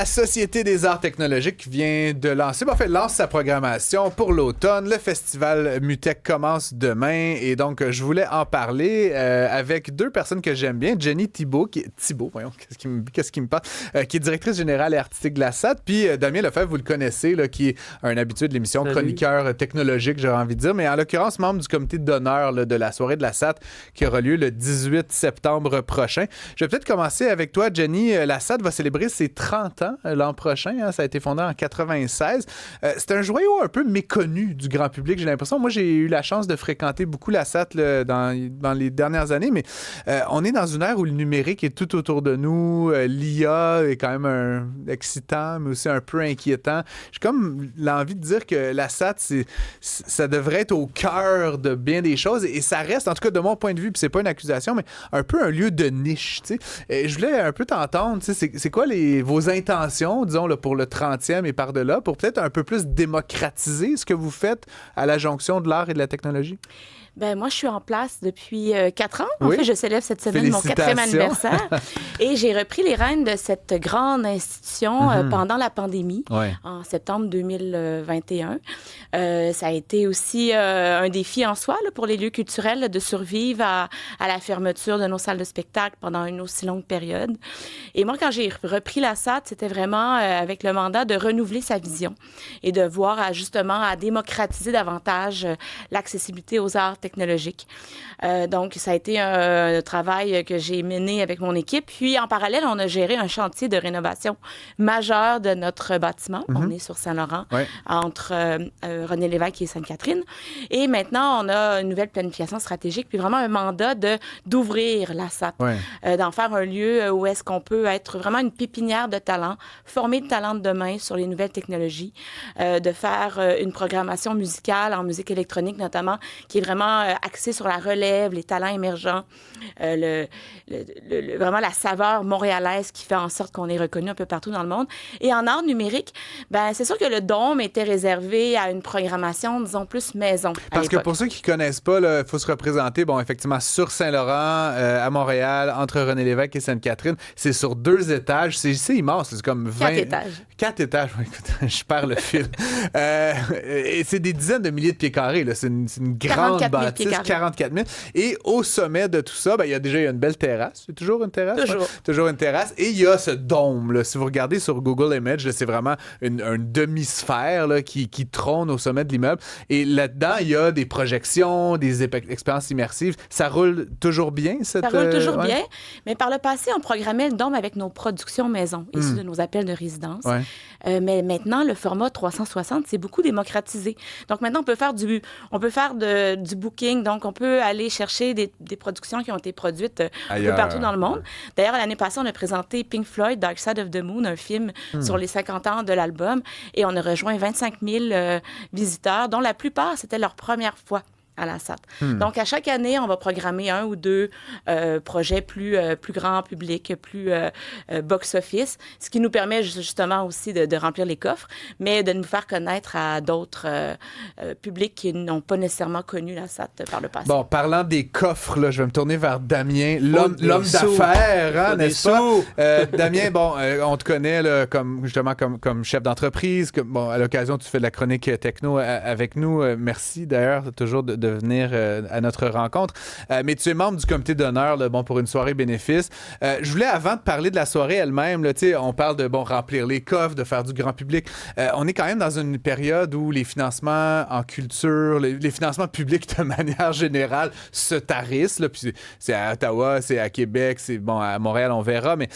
La Société des arts technologiques vient de lancer, lance sa programmation pour l'automne. Le festival Mutech commence demain et donc je voulais en parler avec deux personnes que j'aime bien. Jenny Thibault, qu'est-ce qui me passe, qui est directrice générale et artistique de la SAT, puis Damien Lefebvre, vous le connaissez, là, qui est un habitué de l'émission, chroniqueur technologique, j'aurais envie de dire, mais en l'occurrence, membre du comité d'honneur là, de la soirée de la SAT qui aura lieu le 18 septembre prochain. Je vais peut-être commencer avec toi, Jenny. La SAT va célébrer ses 30 ans l'an prochain. Hein, ça a été fondé en 96. C'est un joyau un peu méconnu du grand public, j'ai l'impression. Moi, j'ai eu la chance de fréquenter beaucoup la SAT là, dans les dernières années, mais on est dans une ère où le numérique est tout autour de nous. L'IA est quand même excitant, mais aussi un peu inquiétant. J'ai comme l'envie de dire que la SAT, ça devrait être au cœur de bien des choses et ça reste, en tout cas de mon point de vue, puis c'est pas une accusation, mais un peu un lieu de niche. Et je voulais un peu t'entendre, c'est quoi vos intentions, disons, là, pour le 30e et par-delà, pour peut-être un peu plus démocratiser ce que vous faites à la jonction de l'art et de la technologie? Ben moi, je suis en place depuis 4 ans. Oui. En fait, je célèbre cette semaine mon 4e anniversaire. Et j'ai repris les rênes de cette grande institution pendant la pandémie, en septembre 2021. Ça a été aussi un défi en soi là, pour les lieux culturels là, de survivre à la fermeture de nos salles de spectacle pendant une aussi longue période. Et moi, quand j'ai repris la SAT, c'était vraiment avec le mandat de renouveler sa vision et de voir justement à démocratiser davantage l'accessibilité aux arts technologiques. Donc, ça a été un travail que j'ai mené avec mon équipe. Puis, en parallèle, on a géré un chantier de rénovation majeur de notre bâtiment. On est sur Saint-Laurent, entre René Lévesque et Sainte-Catherine. Et maintenant, on a une nouvelle planification stratégique, puis vraiment un mandat d'ouvrir la SAT, d'en faire un lieu où est-ce qu'on peut être vraiment une pépinière de talents, former de talents de demain sur les nouvelles technologies, de faire une programmation musicale en musique électronique notamment, qui est vraiment axée sur la relève, les talents émergents, vraiment la saveur montréalaise qui fait en sorte qu'on est reconnu un peu partout dans le monde. Et en art numérique, ben c'est sûr que le Dôme était réservé à une programmation, disons, plus maison. Parce que pour ceux qui ne connaissent pas, il faut se représenter, effectivement, sur Saint-Laurent, à Montréal, entre René Lévesque et Sainte-Catherine. C'est sur 2 étages. C'est immense. C'est comme 20... 4 étages. 4 étages. Écoute, je perds le fil. Et c'est des dizaines de milliers de pieds carrés. Là. C'est une grande bâtisse, 44 000. Et au sommet de tout ça, il y a déjà une belle terrasse. C'est toujours une terrasse? Toujours. Toujours une terrasse. Et il y a ce dôme. Là. Si vous regardez sur Google Images, là, c'est vraiment une demi-sphère là, qui trône au sommet de l'immeuble. Et là-dedans, il y a des projections, des expériences immersives. Ça roule toujours bien? Ça roule toujours bien. Mais par le passé, on programmait le dôme avec nos productions maison, issues de nos appels de résidence. Mais maintenant, le format 360, c'est beaucoup démocratisé. Donc maintenant, on peut faire du booking. Donc, on peut aller chercher des productions qui ont été produites un peu partout dans le monde. D'ailleurs, l'année passée, on a présenté Pink Floyd, Dark Side of the Moon, un film sur les 50 ans de l'album. Et on a rejoint 25 000 visiteurs, dont la plupart, c'était leur première fois à la SAT. Donc, à chaque année, on va programmer 1 ou 2 projets plus grand public, plus box-office, ce qui nous permet justement aussi de remplir les coffres, mais de nous faire connaître à d'autres publics qui n'ont pas nécessairement connu la SAT par le passé. Bon, parlant des coffres, là, je vais me tourner vers Damien, l'homme d'affaires, n'est-ce pas? Damien, on te connaît là, comme chef d'entreprise. À l'occasion, tu fais de la chronique techno avec nous. Merci d'ailleurs, toujours de venir à notre rencontre. Mais tu es membre du comité d'honneur pour une soirée bénéfice. Je voulais, avant de parler de la soirée elle-même, là, on parle de remplir les coffres, de faire du grand public. On est quand même dans une période où les financements en culture, les financements publics de manière générale se tarissent. Là, puis c'est à Ottawa, c'est à Québec, c'est à Montréal, on verra. Mais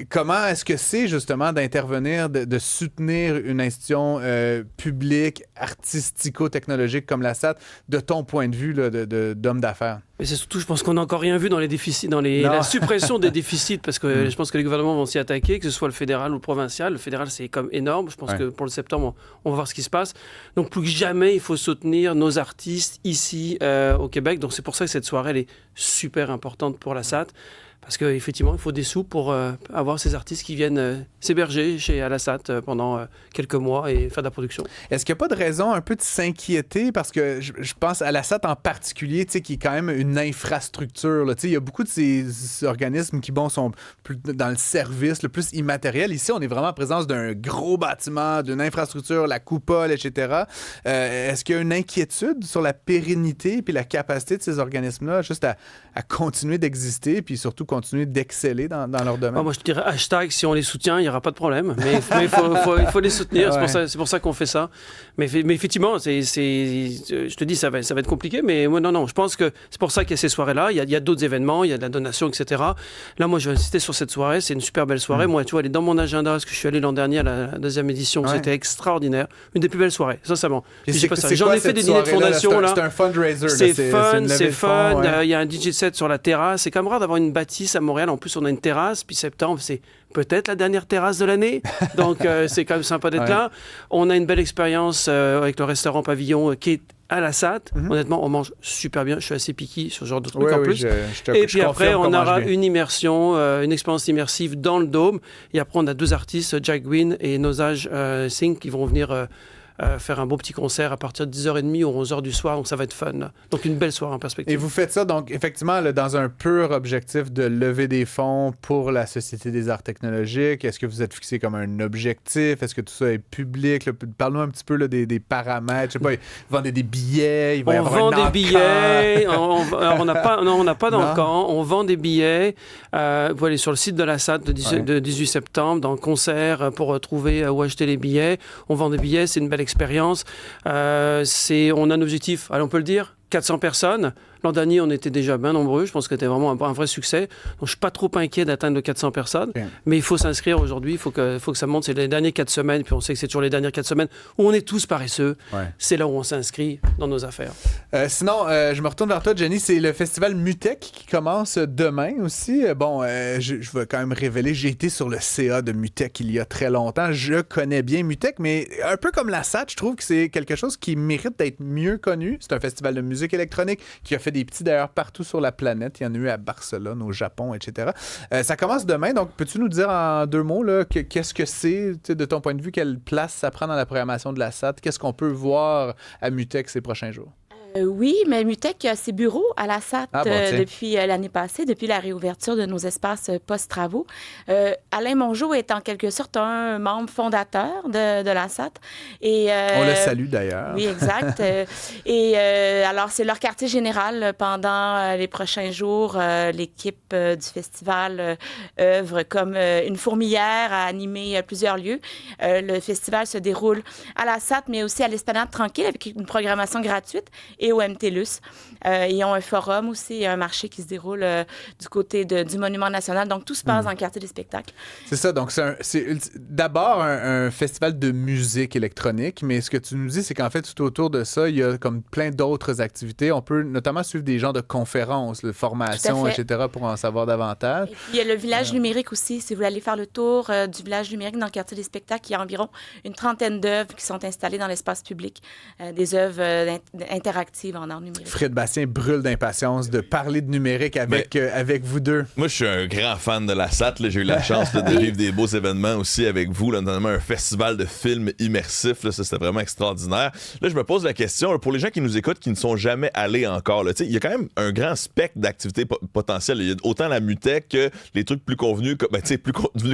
comment est-ce que c'est justement d'intervenir, de soutenir une institution publique, artistico-technologique comme la SAT, de ton point de vue là, d'homme d'affaires? Mais c'est surtout, je pense qu'on n'a encore rien vu dans les déficits, la suppression des déficits, parce que je pense que les gouvernements vont s'y attaquer, que ce soit le fédéral ou le provincial. Le fédéral, c'est comme énorme. Je pense que pour le septembre, on va voir ce qui se passe. Donc, plus que jamais, il faut soutenir nos artistes ici au Québec. Donc, c'est pour ça que cette soirée, elle est super importante pour la SAT. parce qu'effectivement, il faut des sous pour avoir ces artistes qui viennent s'héberger chez Alasat pendant quelques mois et faire de la production. Est-ce qu'il n'y a pas de raison un peu de s'inquiéter? Parce que je pense à Alasat en particulier, qui est quand même une infrastructure. Il y a beaucoup de ces organismes qui sont plus dans le service, le plus immatériel. Ici, on est vraiment en présence d'un gros bâtiment, d'une infrastructure, la coupole, etc. Est-ce qu'il y a une inquiétude sur la pérennité et la capacité de ces organismes-là juste à continuer d'exister puis surtout continuer d'exceller dans leur domaine? Moi, je te dirais hashtag, si on les soutient, il n'y aura pas de problème. Mais il faut les soutenir. Ouais. C'est pour ça qu'on fait ça. Mais effectivement, je te dis, ça va être compliqué. Mais moi, non. Je pense que c'est pour ça qu'il y a ces soirées-là. Il y a d'autres événements, il y a de la donation, etc. Là, moi, je vais insister sur cette soirée. C'est une super belle soirée. Moi, tu vois, elle est dans mon agenda parce que je suis allé l'an dernier à la deuxième édition. Ouais. C'était extraordinaire. Une des plus belles soirées, sincèrement. J'en ai fait des dîners de fondation. C'est un fundraiser. C'est fun. Il y a un DJ set sur la terrasse. C'est quand même rare d'avoir une bâtisse à Montréal. En plus, on a une terrasse. Puis septembre, c'est peut-être la dernière terrasse de l'année. Donc, c'est quand même sympa d'être là. On a une belle expérience avec le restaurant Pavillon qui est à Alasat. Honnêtement, on mange super bien. Je suis assez piqué sur ce genre de trucs en plus. Et puis après, on aura une immersion, une expérience immersive dans le Dôme. Et après, on a 2 artistes, Jack Gwynn et Nosage Singh, qui vont venir faire un beau petit concert à partir de 10h30 ou 11h du soir. Donc, ça va être fun. Là. Donc, une belle soirée en perspective. Et vous faites ça, donc, effectivement, là, dans un pur objectif de lever des fonds pour la Société des arts technologiques. Est-ce que vous êtes fixé comme un objectif? Est-ce que tout ça est public? Parle-nous un petit peu là, des paramètres. Je sais pas, ils vendent des billets, il va y avoir un vend des billets. On n'a pas d'encan. On vend des billets. Vous allez sur le site de l'Assat de 18 septembre, dans le concert, pour trouver où acheter les billets. On vend des billets. C'est une belle expérience. On a un objectif, allez, on peut le dire, 400 personnes. L'an dernier, on était déjà bien nombreux. Je pense que c'était vraiment un vrai succès. Donc, je ne suis pas trop inquiet d'atteindre les 400 personnes. Okay. Mais il faut s'inscrire aujourd'hui. Il faut que ça monte. C'est les dernières 4 semaines. Puis on sait que c'est toujours les dernières 4 semaines où on est tous paresseux. Ouais. C'est là où on s'inscrit dans nos affaires. Sinon, je me retourne vers toi, Jenny. C'est le festival Mutech qui commence demain aussi. Je vais quand même révéler. J'ai été sur le CA de Mutech il y a très longtemps. Je connais bien Mutech, mais un peu comme la SAT, je trouve que c'est quelque chose qui mérite d'être mieux connu. C'est un festival de musique électronique qui a fait des petits d'ailleurs partout sur la planète. Il y en a eu à Barcelone, au Japon, etc. Ça commence demain, donc peux-tu nous dire en 2 mots là, qu'est-ce que c'est, de ton point de vue, quelle place ça prend dans la programmation de la SAT? Qu'est-ce qu'on peut voir à Mutech ces prochains jours? Oui, mais Mutech a ses bureaux à la SAT depuis l'année passée, depuis la réouverture de nos espaces post-travaux. Alain Mongeau est en quelque sorte un membre fondateur de la SAT. On le salue d'ailleurs. Oui, exact. Alors, c'est leur quartier général pendant les prochains jours. L'équipe du festival œuvre comme une fourmilière à animer plusieurs lieux. Le festival se déroule à la SAT, mais aussi à l'Esplanade Tranquille avec une programmation gratuite et au MTLUS. Ils ont un forum aussi, un marché qui se déroule du côté du Monument national. Donc, tout se passe dans le quartier des spectacles. C'est ça. Donc, c'est d'abord un festival de musique électronique, mais ce que tu nous dis, c'est qu'en fait, tout autour de ça, il y a comme plein d'autres activités. On peut notamment suivre des genres de conférences, de formations, etc., pour en savoir davantage. Et puis, il y a le village numérique aussi. Si vous voulez aller faire le tour du village numérique dans le quartier des spectacles, il y a environ une 30aine d'œuvres qui sont installées dans l'espace public, des œuvres interactives en art numérique. Fred Bastien brûle d'impatience de parler de numérique avec vous deux. Moi, je suis un grand fan de la SAT. J'ai eu la chance de vivre des beaux événements aussi avec vous, là, notamment un festival de films immersifs. Là, ça, c'était vraiment extraordinaire. Là, je me pose la question, là, pour les gens qui nous écoutent, qui ne sont jamais allés encore, il y a quand même un grand spectre d'activités potentielles. Il y a autant la Mutech que les trucs plus convenus,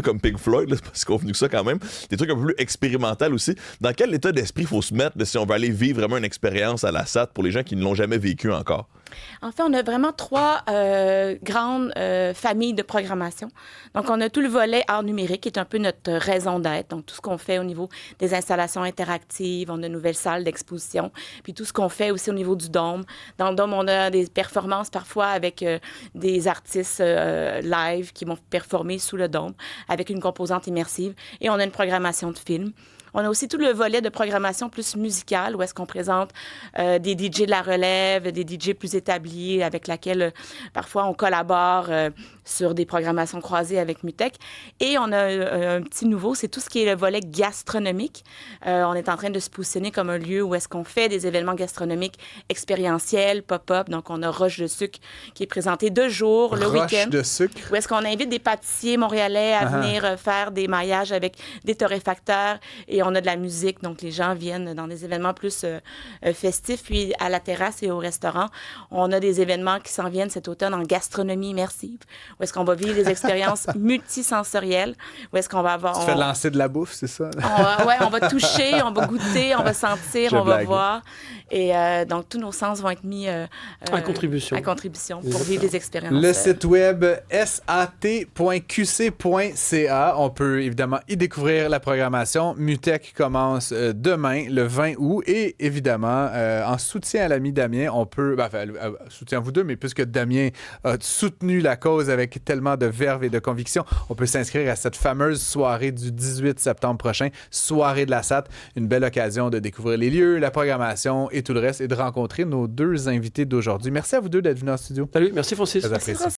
comme Pink Floyd, là, c'est pas si convenu que ça quand même. Des trucs un peu plus expérimentaux aussi. Dans quel état d'esprit il faut se mettre si on veut aller vivre vraiment une expérience à la SAT pour les gens qui ne l'ont jamais vécu encore? En fait, on a vraiment 3 grandes familles de programmation. Donc, on a tout le volet art numérique, qui est un peu notre raison d'être. Donc, tout ce qu'on fait au niveau des installations interactives, on a une nouvelle salle d'exposition, puis tout ce qu'on fait aussi au niveau du Dôme. Dans le Dôme, on a des performances parfois avec des artistes live qui vont performer sous le Dôme avec une composante immersive. Et on a une programmation de films. On a aussi tout le volet de programmation plus musicale, où est-ce qu'on présente des DJ de la relève, des DJ plus établis avec laquelle parfois on collabore sur des programmations croisées avec MUTEC. Et on a un petit nouveau, c'est tout ce qui est le volet gastronomique. On est en train de se positionner comme un lieu où est-ce qu'on fait des événements gastronomiques expérientiels, pop-up. Donc, on a Roche de sucre qui est présenté 2 jours, le week-end. Roche de sucre. Où est-ce qu'on invite des pâtissiers montréalais à venir faire des maillages avec des torréfacteurs. Et on a de la musique, donc les gens viennent dans des événements plus festifs. Puis, à la terrasse et au restaurant, on a des événements qui s'en viennent cet automne en gastronomie immersive. Où est-ce qu'on va vivre des expériences multisensorielles. Où est-ce qu'on va avoir... Tu fais lancer de la bouffe, c'est ça? On va toucher, on va goûter, on va sentir, on va voir. Et donc, tous nos sens vont être mis à contribution pour vivre des expériences. Le site web sat.qc.ca. On peut évidemment y découvrir la programmation. MUTEC commence demain, le 20 août. Et évidemment, en soutien à l'ami Damien, on peut... soutien à vous deux, mais puisque Damien a soutenu la cause avec tellement de verve et de conviction, on peut s'inscrire à cette fameuse soirée du 18 septembre prochain, soirée de la SAT. Une belle occasion de découvrir les lieux, la programmation et tout le reste et de rencontrer nos 2 invités d'aujourd'hui. Merci à vous deux d'être venus en studio. Salut, merci Francis. Merci Francis.